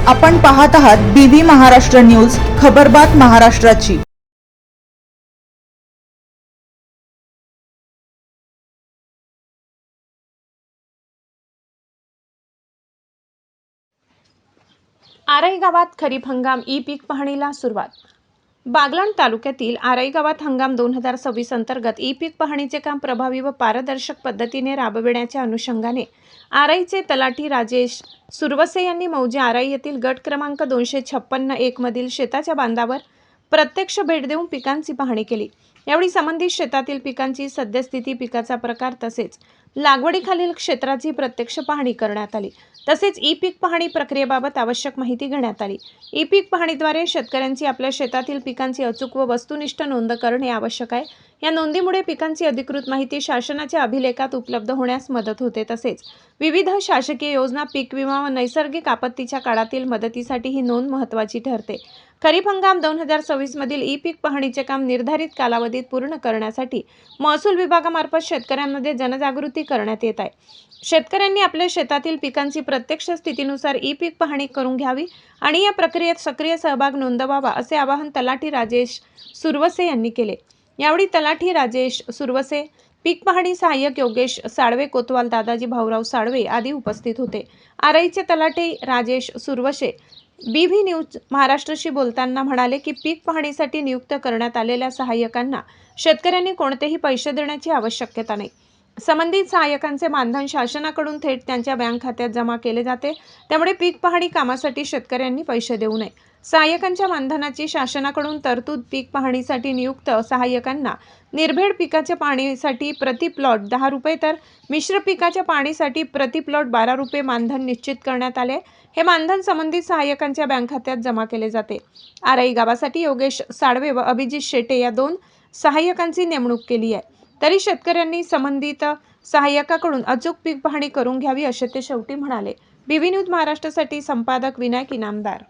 आपण पाहत आहात बीबी महाराष्ट्र न्यूज, खबरबात महाराष्ट्राची। आराई गावात खरीप हंगाम ई पीक पाहणीला सुरुवात। बागलाण तालुक्यातील आराई गावात हंगाम 2026 अंतर्गत ई पीक पाहणीचे काम प्रभावी व पारदर्शक पद्धतीने राबविण्याच्या अनुषंगाने आराईचे तलाठी राजेश सुरवसे यांनी मौजे आराई येथील गट क्रमांक 256-1 मधील शेताच्या बांधावर प्रत्यक्ष भेट देऊन पिकांची पाहणी केली। यावेळी संबंधित शेतातील पिकांची सद्यस्थिती, पिकाचा प्रकार तसेच लागवडीखालील क्षेत्राची प्रत्यक्ष पाहणी करण्यात आली। तसेच ई पीक पाहणी प्रक्रियेबाबत आवश्यक माहिती घेण्यात आली। ई पीक पाहणीद्वारे शेतकऱ्यांची आपल्या शेतातील पिकांची अचूक व वस्तुनिष्ठ नोंद करणे आवश्यक आहे। या नोंदीमुळे पिकांची अधिकृत माहिती शासनाच्या अभिलेखात उपलब्ध होण्यास मदत होते। तसेच विविध शासकीय योजना, पीक विमा व नैसर्गिक आपत्तीच्या काळातील मदतीसाठी ही नोंद महत्त्वाची ठरते। खरीप हंगाम 2026 मधील ई पीक पाहणीचे काम निर्धारित कालावधीत पूर्ण करण्यासाठी महसूल विभागामार्फत शेतकऱ्यांमध्ये जनजागृती करण्यात येत आहे। शेतकऱ्यांनी आपल्या शेतातील पिकांची प्रत्यक्ष स्थितीनुसार ई पीक पाहणी करून घ्यावी आणि या प्रक्रियेत सक्रिय सहभाग नोंदवावा, असे आवाहन तलाठी राजेश सुरवसे यांनी केले। यावेळी तलाठी राजेश सुरवसे, पीक पाहणी सहाय्यक योगेश साळवे, कोतवाल दादाजी भाऊराव साळवे आदी उपस्थित होते। आराईचे तलाठी राजेश सुरवसे बीबी न्यूज महाराष्ट्रशी बोलताना म्हणाले की पीक पाहणीसाठी नियुक्त करण्यात आलेल्या सहाय्यकांना शेतकऱ्यांनी कोणतेही पैसे देण्याची आवश्यकता नाही। संबंधित सहाय्यकांचे मानधन शासनाकडून थेट त्यांच्या बँक खात्यात जमा केले जाते। त्यामुळे पीक पाहणी कामासाठी शेतकऱ्यांनी पैसे देऊ नये। सहाय्यकांच्या मानधनाची शासनाकडून तरतूद पीक पाहणीसाठी नियुक्त सहाय्यकांना निर्भेड पिकाच्या पाहणीसाठी प्रति प्लॉट 10 रुपये तर मिश्र पिकाच्या पाहणीसाठी प्रति प्लॉट 12 रुपये मानधन निश्चित करण्यात आले। हे मानधन संबंधित सहाय्यकांच्या बँक खात्यात जमा केले जाते। आराई गावासाठी योगेश साळवे व अभिजित शेटे या 2 सहाय्यकांची नेमणूक केली आहे। तरी शेतकऱ्यांनी संबंधित सहाय्यकाकडून अचूक पीक पाहणी करून घ्यावी, असे ते शेवटी म्हणाले। बीबी न्यूज महाराष्ट्रासाठी संपादक विनायक इनामदार।